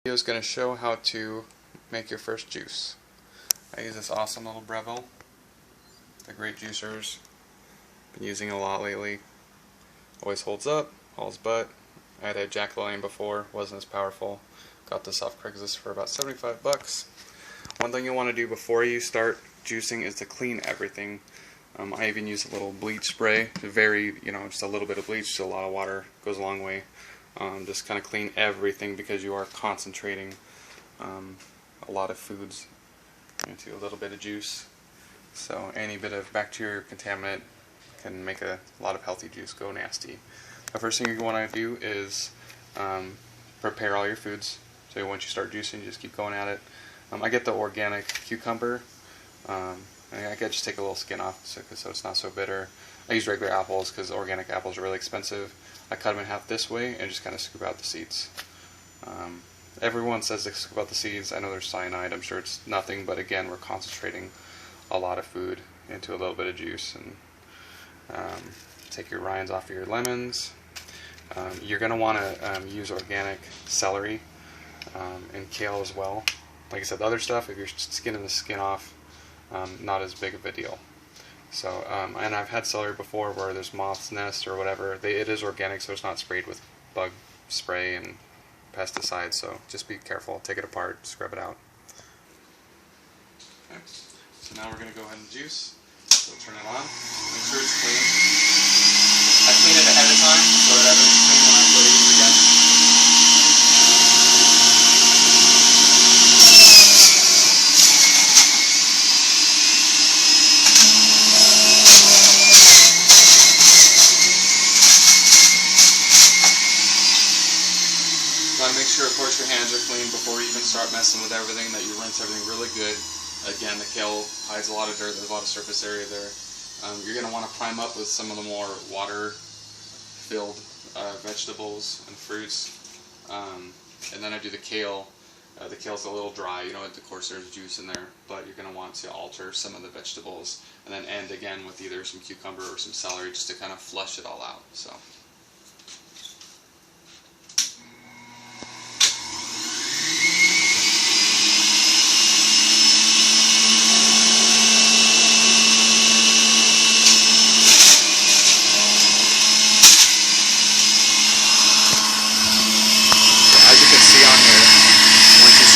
Video is going to show how to make your first juice. I use this awesome little Breville. The great juicers. Been using it a lot lately. Always holds up, hauls butt. I had a Jack LaLanne before, wasn't as powerful. Got this off Craigslist for about 75 bucks. One thing you want to do before you start juicing is to clean everything. I even use a little bleach spray. Just a little bit of bleach, just a lot of water goes a long way. Just kind of clean everything because you are concentrating a lot of foods into a little bit of juice. So any bit of bacteria or contaminant can make a lot of healthy juice go nasty. The first thing you want to do is prepare all your foods. So once you start juicing, you just keep going at it. I get the organic cucumber. I can just take a little skin off so it's not so bitter. I use regular apples because organic apples are really expensive. I cut them in half this way and just kind of scoop out the seeds. Everyone says to scoop out the seeds. I know there's cyanide. I'm sure it's nothing, but again, we're concentrating a lot of food into a little bit of juice. And take your rinds off of your lemons. You're going to want to use organic celery and kale as well. Like I said, the other stuff, if you're skinning the skin off, not as big of a deal. So, and I've had celery before where there's moth's nest or whatever. It is organic, so it's not sprayed with bug spray and pesticides. So just be careful. Take it apart, scrub it out. Okay. So now we're going to go ahead and juice. So turn it on. Make sure it's clean. I clean it ahead of time so that everything's clean when I go to use it again. Make sure, of course, your hands are clean before you even start messing with everything, that you rinse everything really good. Again, the kale hides a lot of dirt, there's a lot of surface area there. You're going to want to prime up with some of the more water-filled vegetables and fruits. And then I do the kale. The kale's a little dry, of course there's juice in there, but you're going to want to alter some of the vegetables. And then end again with either some cucumber or some celery just to kind of flush it all out. So.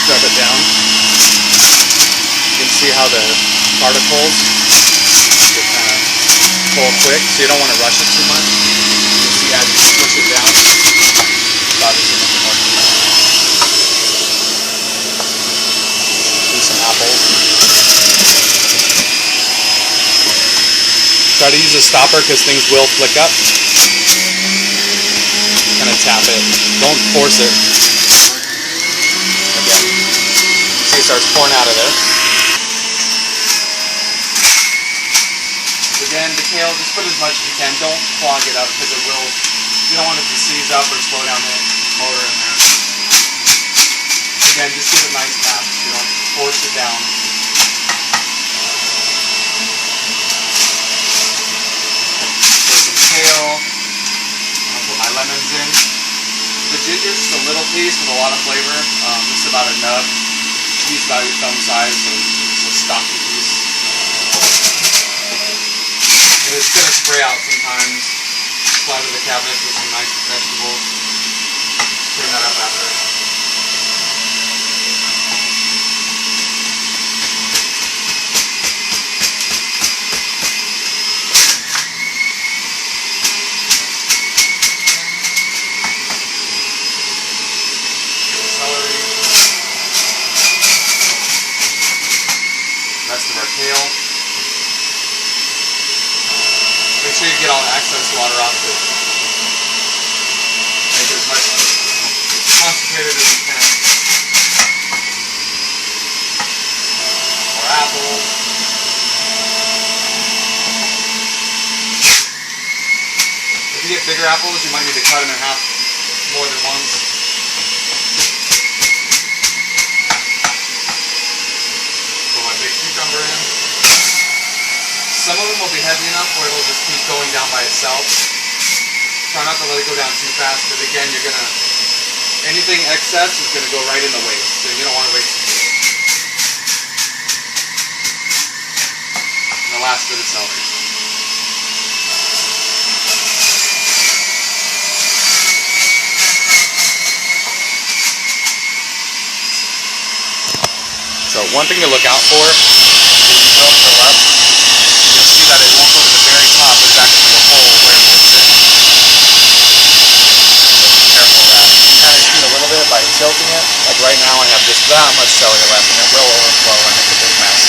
Scrub it down. You can see how the particles get kind of pull quick, so you don't want to rush it too much. You can see as you push it down, it's obviously making more juice. Do some apples. Try to use a stopper because things will flick up. Kind of tap it. Don't force it. It starts pouring out of there. Again, the kale, just put as much as you can. Don't clog it up because it will. You don't want it to seize up or slow down the motor in there. Again, just give it a nice tap. You don't force it down. Put some kale. I'll put my lemons in. The ginger is just a little piece with a lot of flavor. Just about a nub. Piece about your thumb size, so it's a stocky piece. And it's going to spray out sometimes. Slide to the cabinet with some nice vegetables. Turn that up after. Celery. Rest of our kale. Make sure you get all the excess water off of it. Make it as much concentrated as you can. More apples. If you get bigger apples, you might need to cut them in half more than once. Cucumber in. Some of them will be heavy enough where it'll just keep going down by itself. Try not to let it go down too fast because again you're going to anything excess is going to go right in the waste, so you don't want to waste it. And the last bit of celery. So one thing to look out for is when you go fill up, you'll see that it won't go to the very top. There's actually a hole where it should sit. So be careful of that. You can kind of cheat a little bit by tilting it. Like right now I have just that much celery left and it will overflow and make a big mess.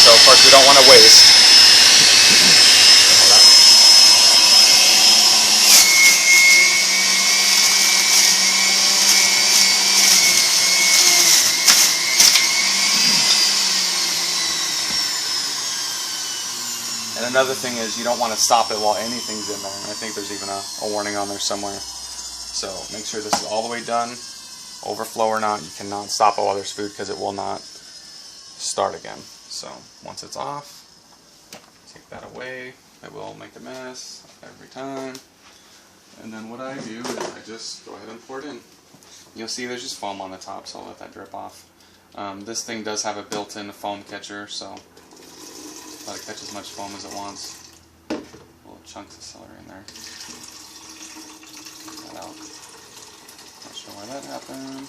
So of course we don't want to waste. And another thing is you don't want to stop it while anything's in there. I think there's even a warning on there somewhere. So make sure this is all the way done. Overflow or not, you cannot stop it while there's food because it will not start again. So once it's off, take that away. It will make a mess every time. And then what I do is I just go ahead and pour it in. You'll see there's just foam on the top, so I'll let that drip off. This thing does have a built-in foam catcher, so let it catch as much foam as it wants. Little chunks of celery in there. Get that out. Not sure why that happened.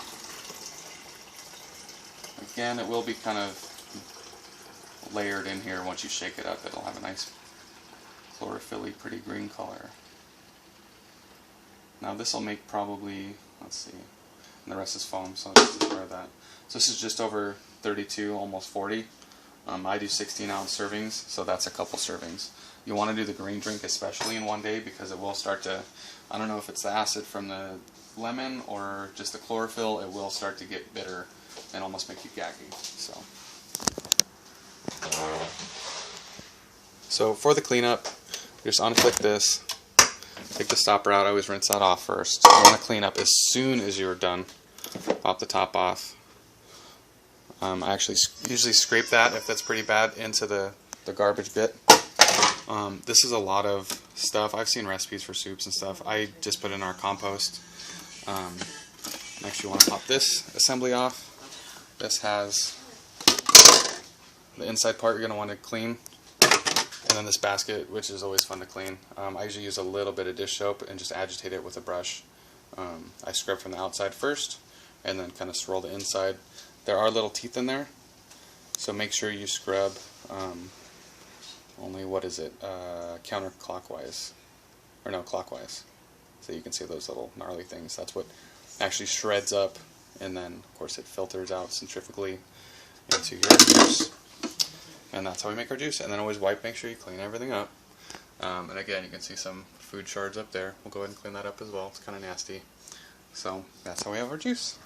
Again, it will be kind of layered in here once you shake it up. It'll have a nice chlorophyll-y, pretty green color. Now this will make probably, let's see, and the rest is foam, so I'll just destroy that. So this is just over 32, almost 40. I do 16-ounce servings, so that's a couple servings. You want to do the green drink especially in one day because it will start to, I don't know if it's the acid from the lemon or just the chlorophyll, it will start to get bitter and almost make you gaggy. So for the cleanup, just unclick this, take the stopper out. I always rinse that off first. You want to clean up as soon as you're done. Pop the top off. I actually usually scrape that if that's pretty bad into the garbage bit. This is a lot of stuff. I've seen recipes for soups and stuff. I just put in our compost. Next you want to pop this assembly off. This has the inside part you're going to want to clean. And then this basket, which is always fun to clean. I usually use a little bit of dish soap and just agitate it with a brush. I scrub from the outside first and then kind of swirl the inside. There are little teeth in there, so make sure you scrub only, what is it, counterclockwise, or no, clockwise, so you can see those little gnarly things. That's what actually shreds up, and then of course it filters out centrifugally into your juice, and that's how we make our juice. And then always wipe, make sure you clean everything up. And again, you can see some food shards up there. We'll go ahead and clean that up as well. It's kind of nasty. So that's how we have our juice.